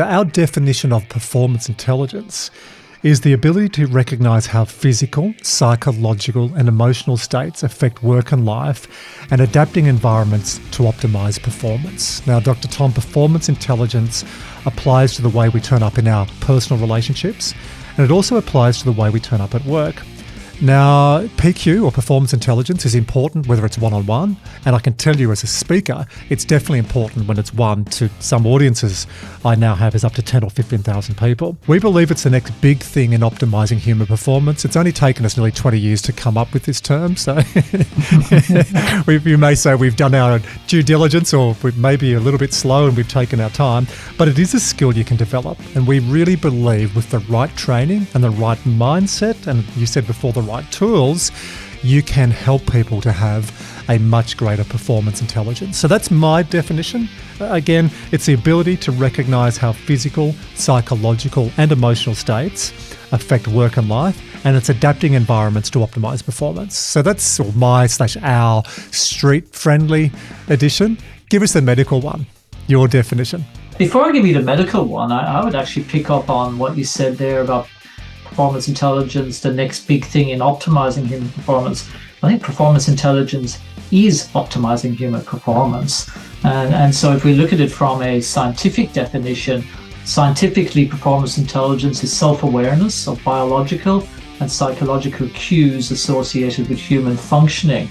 So our definition of performance intelligence is the ability to recognise how physical, psychological and emotional states affect work and life and adapting environments to optimise performance. Now, Dr. Tom, performance intelligence applies to the way we turn up in our personal relationships, and it also applies to the way we turn up at work. Now, PQ, or performance intelligence, is important whether it's one-on-one, and I can tell you as a speaker, it's definitely important when it's one to some audiences I now have is up to 10 or 15,000 people. We believe it's the next big thing in optimising human performance. It's only taken us nearly 20 years to come up with this term, so you may say we've done our due diligence, or we may be a little bit slow and we've taken our time, but it is a skill you can develop, and we really believe with the right training and the right mindset, and you said before, the right tools, you can help people to have a much greater performance intelligence. So that's my definition. Again, it's the ability to recognise how physical, psychological and emotional states affect work and life, and it's adapting environments to optimise performance. So that's our street-friendly edition. Give us the medical one, your definition. Before I give you the medical one, I would actually pick up on what you said there about performance intelligence, the next big thing in optimizing human performance. I think performance intelligence is optimizing human performance. And so if we look at it from a scientific definition, scientifically, performance intelligence is self-awareness of biological and psychological cues associated with human functioning.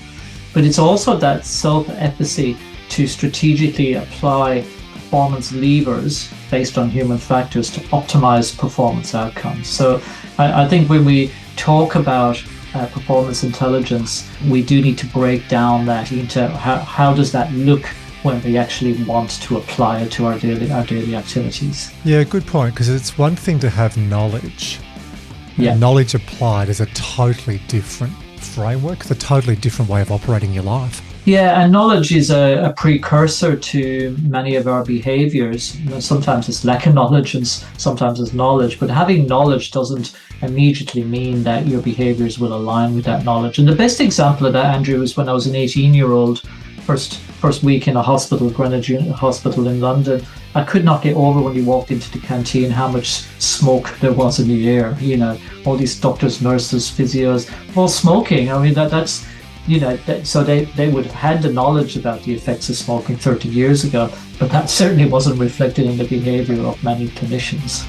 But it's also that self-efficacy to strategically apply performance levers based on human factors to optimize performance outcomes. So I think when we talk about performance intelligence, we do need to break down that into how does that look when we actually want to apply it to our daily activities. Yeah, good point, because it's one thing to have knowledge. Yeah. Knowledge applied is a totally different framework, it's a totally different way of operating your life. Yeah, and knowledge is a precursor to many of our behaviors. Sometimes it's lack of knowledge and sometimes it's knowledge, but having knowledge doesn't immediately mean that your behaviors will align with that knowledge. And the best example of that, Andrew, was when I was an 18-year-old, first week in a hospital, Greenwich Hospital in London. I could not get over when you walked into the canteen how much smoke there was in the air. You know, all these doctors, nurses, physios, all smoking. I mean, that's so they would have had the knowledge about the effects of smoking 30 years ago, but that certainly wasn't reflected in the behavior of many clinicians.